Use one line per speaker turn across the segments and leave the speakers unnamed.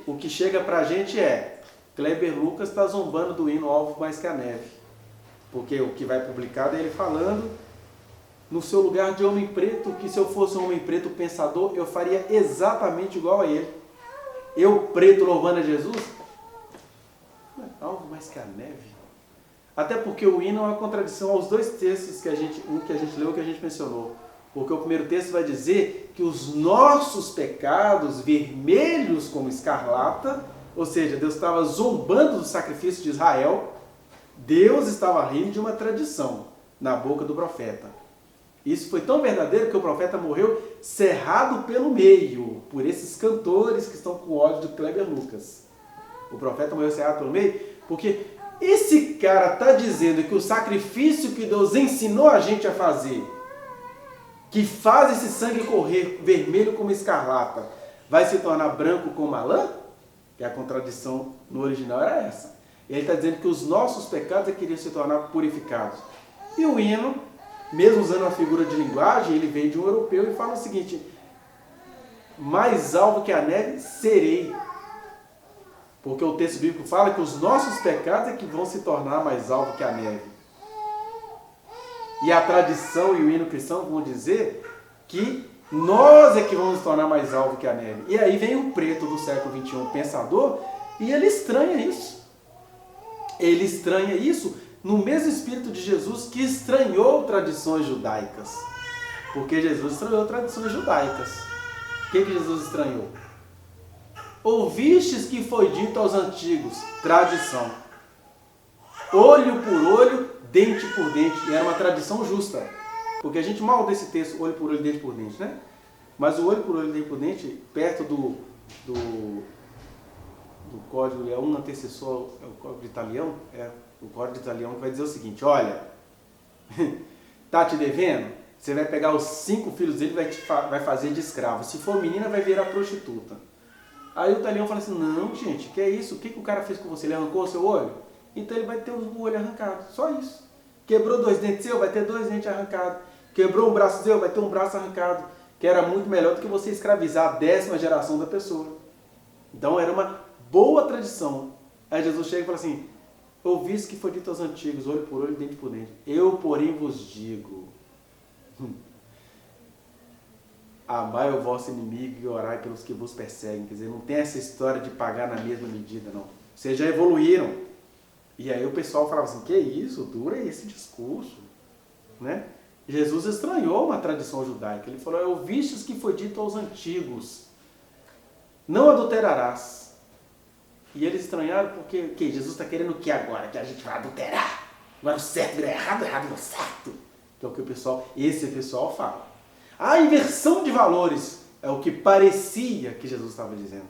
o que chega pra gente é: Kleber Lucas está zombando do hino Alvo Mais Que a Neve. Porque o que vai publicado é ele falando, no seu lugar de homem preto, que se eu fosse um homem preto pensador, eu faria exatamente igual a ele. Eu preto louvando a Jesus? Alvo mais que a neve. Até porque o hino é uma contradição aos dois textos, um que a gente leu e que a gente mencionou. Porque o primeiro texto vai dizer que os nossos pecados, vermelhos como escarlata, ou seja, Deus estava zombando do sacrifício de Israel, Deus estava rindo de uma tradição na boca do profeta. Isso foi tão verdadeiro que o profeta morreu cerrado pelo meio, por esses cantores que estão com ódio de Kleber Lucas. O profeta morreu cerrado pelo meio, porque esse cara está dizendo que o sacrifício que Deus ensinou a gente a fazer, que faz esse sangue correr vermelho como escarlata, vai se tornar branco como a lã? Que a contradição no original era essa. Ele está dizendo que os nossos pecados é que iriam se tornar purificados. E o hino, mesmo usando uma figura de linguagem, ele vem de um europeu e fala o seguinte: mais alvo que a neve serei. Porque o texto bíblico fala que os nossos pecados é que vão se tornar mais alvo que a neve. E a tradição e o hino cristão vão dizer que nós é que vamos nos tornar mais alvo que a neve. E aí vem o preto do século XXI, pensador, e ele estranha isso. Ele estranha isso no mesmo espírito de Jesus, que estranhou tradições judaicas. Porque Jesus estranhou tradições judaicas. O que Jesus estranhou? Ouvistes que foi dito aos antigos, tradição. Olho por olho, dente por dente. E era uma tradição justa. Porque a gente mal desse texto, olho por olho, dente por dente, né? Mas o olho por olho, dente por dente, perto do código, é um antecessor, é o código italiano, o código italiano que vai dizer o seguinte: olha, tá te devendo? Você vai pegar os 5 filhos dele e vai fazer de escravo. Se for menina, vai virar prostituta. Aí o italiano fala assim: não, gente, que é isso? O que o cara fez com você? Ele arrancou o seu olho? Então ele vai ter o olho arrancado, só isso. Quebrou 2 dentes seu, vai ter 2 dentes arrancados. Quebrou um braço seu, vai ter um braço arrancado. Que era muito melhor do que você escravizar a 10ª geração da pessoa. Então era uma boa tradição. Aí Jesus chega e fala assim: ouviste que foi dito aos antigos, olho por olho, dente por dente. Eu, porém, vos digo: amai o vosso inimigo e orai pelos que vos perseguem. Quer dizer, não tem essa história de pagar na mesma medida, não. Vocês já evoluíram. E aí o pessoal falava assim: que isso? Dura esse discurso, né? Jesus estranhou uma tradição judaica. Ele falou: ouvistes que foi dito aos antigos, não adulterarás. E eles estranharam porque que Jesus está querendo o que agora? Que a gente vai adulterar. Agora o certo vira errado, errado vira certo. Que é o que esse pessoal fala. A inversão de valores é o que parecia que Jesus estava dizendo.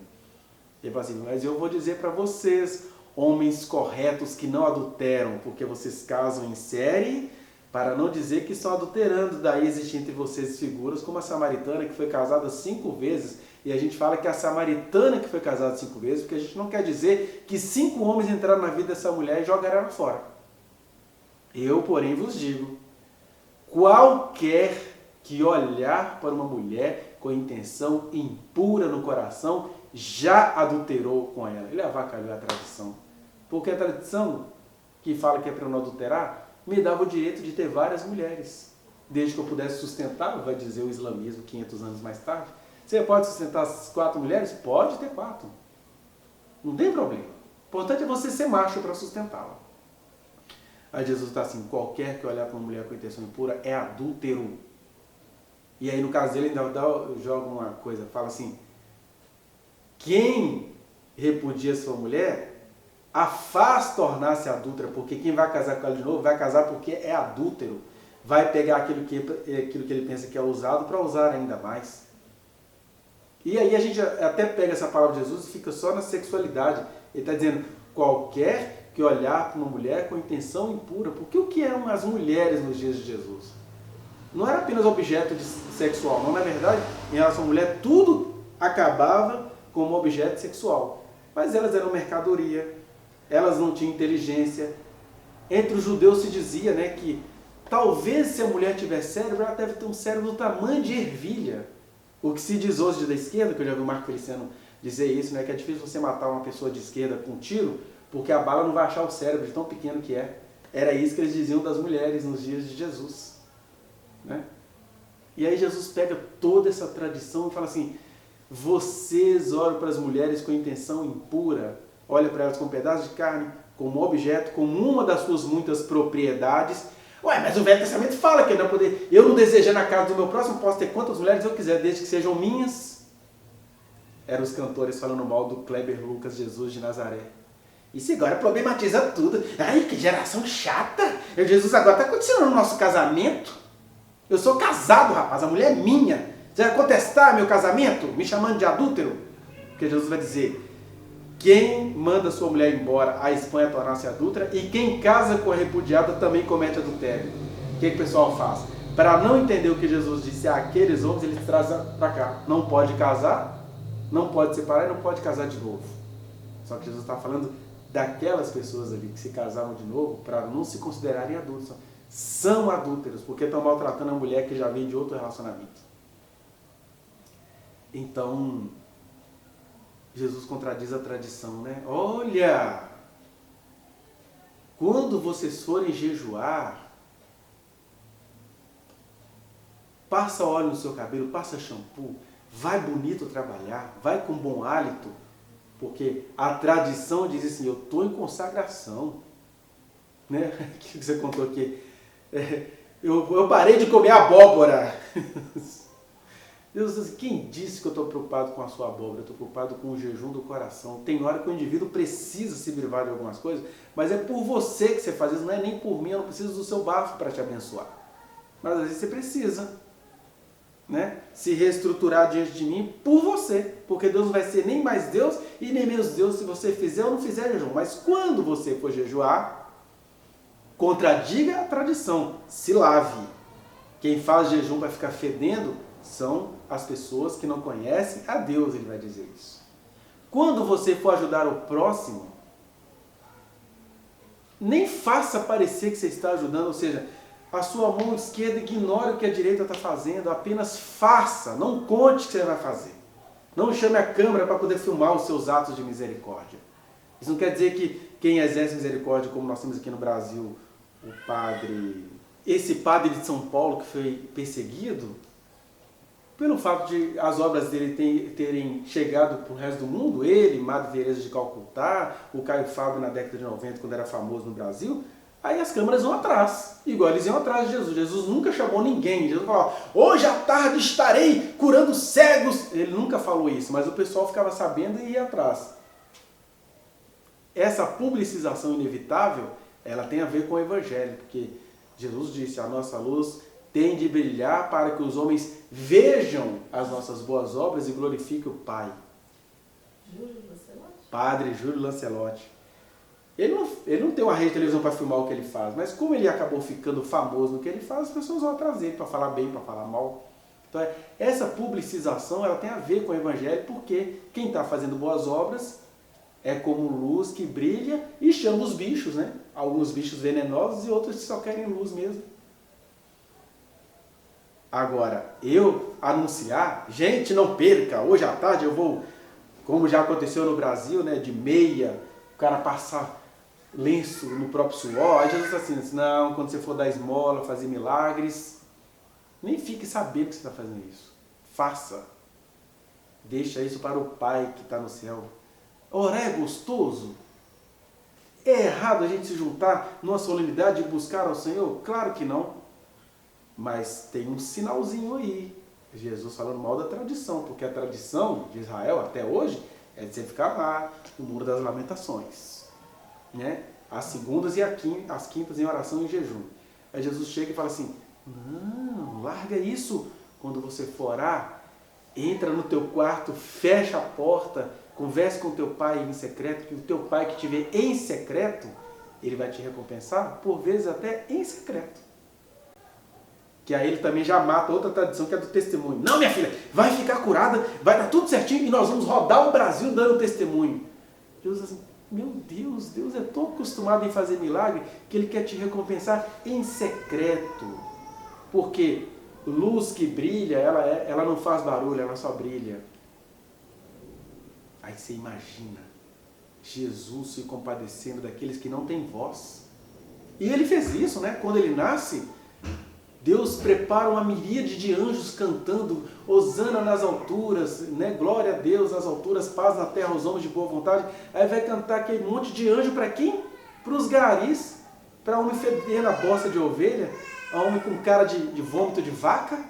Ele fala assim: mas eu vou dizer para vocês, homens corretos que não adulteram, porque vocês casam em série, para não dizer que estão adulterando. Daí existe entre vocês figuras como a samaritana, que foi casada 5 vezes, e a gente fala que a samaritana que foi casada 5 vezes, porque a gente não quer dizer que 5 homens entraram na vida dessa mulher e jogaram ela fora. Eu, porém, vos digo: qualquer que olhar para uma mulher com intenção impura no coração, já adulterou com ela. Ele avacalhou a tradição. Porque a tradição, que fala que é para eu não adulterar, me dava o direito de ter várias mulheres. Desde que eu pudesse sustentar, vai dizer o islamismo 500 anos mais tarde. Você pode sustentar as 4 mulheres? Pode ter 4. Não tem problema. O importante é você ser macho para sustentá-la. Aí Jesus está assim: qualquer que olhar para uma mulher com intenção impura é adúltero. E aí no caso dele ainda joga uma coisa, fala assim: quem repudia sua mulher, a faz tornar-se adúltera, porque quem vai casar com ela de novo, vai casar porque é adúltero. Vai pegar aquilo que ele pensa que é usado para usar ainda mais. E aí a gente até pega essa palavra de Jesus e fica só na sexualidade. Ele está dizendo: qualquer que olhar para uma mulher com intenção impura. Porque o que eram as mulheres nos dias de Jesus? Não era apenas objeto sexual, não. Na verdade, em relação à mulher, tudo acabava como objeto sexual. Mas elas eram mercadoria, elas não tinham inteligência. Entre os judeus se dizia, né, que talvez se a mulher tiver cérebro, ela deve ter um cérebro do tamanho de ervilha. O que se diz hoje da esquerda, que eu já vi o Marco Feliciano dizer isso, né? Que é difícil você matar uma pessoa de esquerda com um tiro, porque a bala não vai achar o cérebro de tão pequeno que é. Era isso que eles diziam das mulheres nos dias de Jesus, né? E aí Jesus pega toda essa tradição e fala assim, vocês olham para as mulheres com intenção impura, olham para elas com um pedaço de carne, como objeto, como uma das suas muitas propriedades. Ué, mas o Velho Testamento fala que eu não desejando a casa do meu próximo, posso ter quantas mulheres eu quiser, desde que sejam minhas. Eram os cantores falando mal do Kleber Lucas Jesus de Nazaré. Isso agora problematiza tudo. Ai, que geração chata. Jesus agora está condicionando o nosso casamento. Eu sou casado, rapaz, a mulher é minha. Você vai contestar meu casamento, me chamando de adúltero? Porque Jesus vai dizer, quem manda sua mulher embora a expõe a tornar-se adúltera, e quem casa com a repudiada também comete adultério. O que o pessoal faz? Para não entender o que Jesus disse àqueles homens, eles trazem para cá. Não pode casar, não pode separar e não pode casar de novo. Só que Jesus está falando daquelas pessoas ali que se casaram de novo para não se considerarem adultos. São adúlteros, porque estão maltratando a mulher que já vem de outro relacionamento. Então, Jesus contradiz a tradição, né? Olha, quando vocês forem jejuar, passa óleo no seu cabelo, passa shampoo, vai bonito trabalhar, vai com bom hálito, porque a tradição diz assim, eu estou em consagração, né? O que você contou aqui? Eu parei de comer abóbora. Deus diz, quem disse que eu estou preocupado com a sua abóbora? Eu estou preocupado com o jejum do coração. Tem hora que o indivíduo precisa se privar de algumas coisas, mas é por você que você faz isso, não é nem por mim, eu não preciso do seu bafo para te abençoar. Mas às vezes você precisa, né, se reestruturar diante de mim por você, porque Deus não vai ser nem mais Deus e nem menos Deus se você fizer ou não fizer jejum. Mas quando você for jejuar, contradiga a tradição, se lave. Quem faz jejum vai ficar fedendo são as pessoas que não conhecem a Deus, ele vai dizer isso. Quando você for ajudar o próximo, nem faça parecer que você está ajudando, ou seja, a sua mão esquerda ignore o que a direita está fazendo, apenas faça, não conte o que você vai fazer. Não chame a câmera para poder filmar os seus atos de misericórdia. Isso não quer dizer que quem exerce misericórdia, como nós temos aqui no Brasil, esse padre de São Paulo que foi perseguido, pelo fato de as obras dele terem chegado para o resto do mundo, ele, Madre Teresa de Calcutá, o Caio Fábio na década de 90, quando era famoso no Brasil, aí as câmeras vão atrás, igual eles iam atrás de Jesus. Jesus nunca chamou ninguém, Jesus falou, hoje à tarde estarei curando cegos. Ele nunca falou isso, mas o pessoal ficava sabendo e ia atrás. Essa publicização inevitável, ela tem a ver com o Evangelho, porque Jesus disse, a nossa luz tem de brilhar para que os homens vejam as nossas boas obras e glorifiquem o Pai.
Júlio Lancelotti?
Padre Júlio Lancelotti. Ele não tem uma rede de televisão para filmar o que ele faz, mas como ele acabou ficando famoso no que ele faz, as pessoas vão atrás dele para falar bem, para falar mal. Então, essa publicização ela tem a ver com o Evangelho, porque quem está fazendo boas obras é como luz que brilha e chama os bichos, né? Alguns bichos venenosos e outros que só querem luz mesmo. Agora, eu anunciar, gente, não perca, hoje à tarde eu vou, como já aconteceu no Brasil, né, de meia, o cara passar lenço no próprio suor, aí Jesus está assim, não, quando você for dar esmola, fazer milagres, nem fique sabendo que você está fazendo isso. Faça. Deixa isso para o Pai que está no céu. Orar é gostoso? É errado a gente se juntar numa solenidade e buscar ao Senhor? Claro que não. Mas tem um sinalzinho aí. Jesus falando mal da tradição, porque a tradição de Israel até hoje é de você ficar lá no Muro das Lamentações, né? As segundas e as quintas em oração e em jejum. Aí Jesus chega e fala assim, não, larga isso. Quando você for orar, entra no teu quarto, fecha a porta, converse com o teu pai em secreto, que o teu pai que te vê em secreto, ele vai te recompensar, por vezes até em secreto. Que aí ele também já mata outra tradição que é do testemunho. Não, minha filha, vai ficar curada, vai dar tudo certinho e nós vamos rodar o Brasil dando testemunho. Jesus assim, meu Deus, Deus é tão acostumado em fazer milagre que ele quer te recompensar em secreto. Porque luz que brilha, ela não faz barulho, ela só brilha. Aí você imagina Jesus se compadecendo daqueles que não têm voz. E ele fez isso, né? Quando ele nasce, Deus prepara uma miríade de anjos cantando Hosana nas alturas, né? Glória a Deus nas alturas, paz na terra aos homens de boa vontade. Aí vai cantar aquele monte de anjo para quem? Para os garis, para homem fedendo a bosta de ovelha, a homem com cara de vômito de vaca.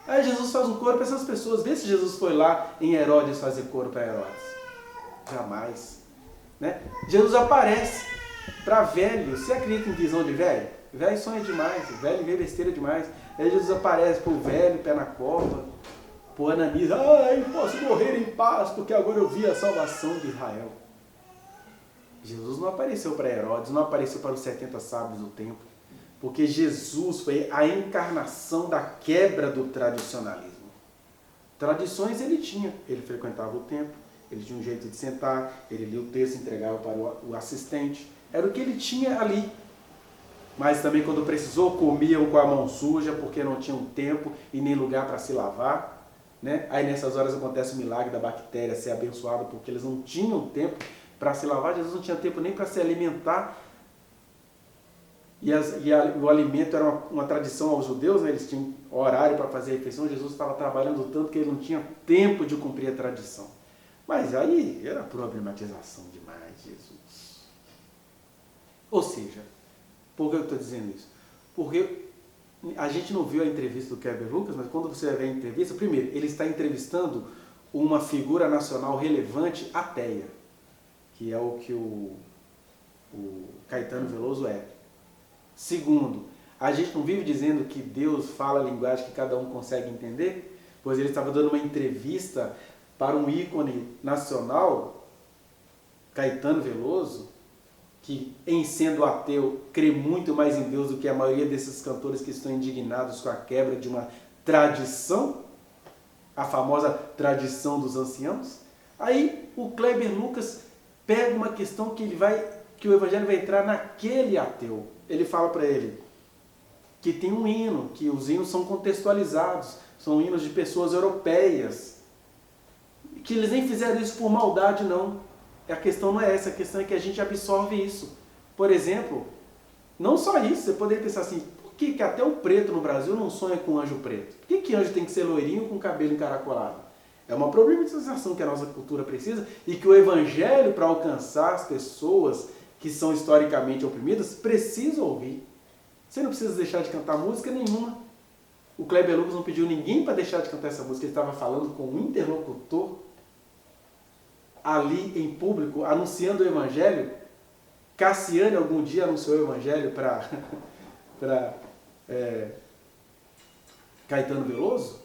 Aí Jesus faz um coro para essas pessoas. Vê se Jesus foi lá em Herodes fazer coro para Herodes. Jamais. Né? Jesus aparece para velho. Você acredita em visão de velho? Velho sonha demais, velho vê besteira demais. Aí Jesus aparece pro velho, pé na cova, pro Ananias, ai, posso morrer em paz, porque agora eu vi a salvação de Israel. Jesus não apareceu para Herodes, não apareceu para os 70 sábios do templo, porque Jesus foi a encarnação da quebra do tradicionalismo. Tradições ele tinha, ele frequentava o templo, ele tinha um jeito de sentar, ele lia o texto e entregava para o assistente, era o que ele tinha ali. Mas também quando precisou, comiam com a mão suja, porque não tinham tempo e nem lugar para se lavar. Né? Aí nessas horas acontece o milagre da bactéria ser abençoada, porque eles não tinham tempo para se lavar. Jesus não tinha tempo nem para se alimentar. O alimento era uma tradição aos judeus, né? Eles tinham horário para fazer a refeição. Jesus estava trabalhando tanto que ele não tinha tempo de cumprir a tradição. Mas aí era problematização demais, Jesus. Ou seja, por que eu estou dizendo isso? Porque a gente não viu a entrevista do Kleber Lucas, mas quando você vê a entrevista, primeiro, ele está entrevistando uma figura nacional relevante ateia, que é o que o Caetano Veloso é. Segundo, a gente não vive dizendo que Deus fala a linguagem que cada um consegue entender, pois ele estava dando uma entrevista para um ícone nacional, Caetano Veloso, que, em sendo ateu, crê muito mais em Deus do que a maioria desses cantores que estão indignados com a quebra de uma tradição, a famosa tradição dos anciãos. Aí o Kleber Lucas pega uma questão que o evangelho vai entrar naquele ateu. Ele fala para ele que tem um hino, que os hinos são contextualizados, são hinos de pessoas europeias, que eles nem fizeram isso por maldade, não. A questão não é essa, a questão é que a gente absorve isso. Por exemplo, não só isso, você poderia pensar assim, por que até o preto no Brasil não sonha com anjo preto? Por que anjo tem que ser loirinho com cabelo encaracolado? É uma problematização que a nossa cultura precisa e que o evangelho, para alcançar as pessoas que são historicamente oprimidas, precisa ouvir. Você não precisa deixar de cantar música nenhuma. O Kleber Lucas não pediu ninguém para deixar de cantar essa música, ele estava falando com um interlocutor ali em público, anunciando o evangelho. Cassiane algum dia anunciou o evangelho para Caetano Veloso?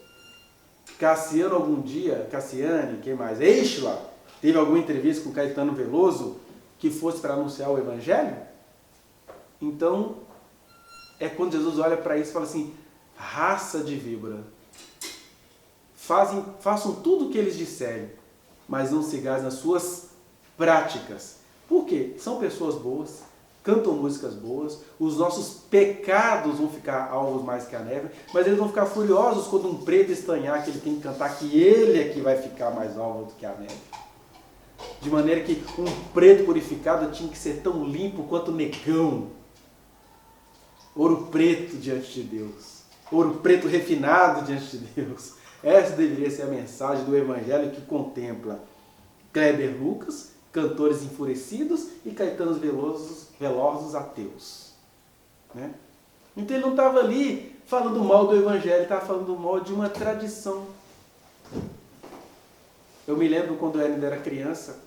Cassiane algum dia, Cassiane, quem mais? Eixla, teve alguma entrevista com Caetano Veloso que fosse para anunciar o evangelho? Então, é quando Jesus olha para isso e fala assim, raça de víbora, façam tudo o que eles disserem, mas não sigais nas suas práticas. Por quê? São pessoas boas, cantam músicas boas, os nossos pecados vão ficar alvos mais que a neve, mas eles vão ficar furiosos quando um preto estanhar que ele tem que cantar que ele é que vai ficar mais alvo do que a neve. De maneira que um preto purificado tinha que ser tão limpo quanto negão. Ouro preto diante de Deus. Ouro preto refinado diante de Deus. Essa deveria ser a mensagem do evangelho que contempla Kleber Lucas, cantores enfurecidos, e Caetano Velosos ateus. Né? Então ele não estava ali falando mal do evangelho, ele estava falando mal de uma tradição. Eu me lembro quando eu ainda era criança,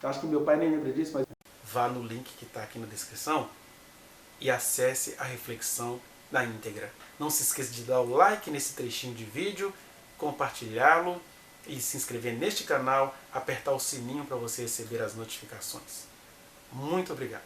acho que meu pai nem lembra disso, mas vá no link que está aqui na descrição e acesse a reflexão na íntegra. Não se esqueça de dar o like nesse trechinho de vídeo, compartilhá-lo e se inscrever neste canal, apertar o sininho para você receber as notificações. Muito obrigado.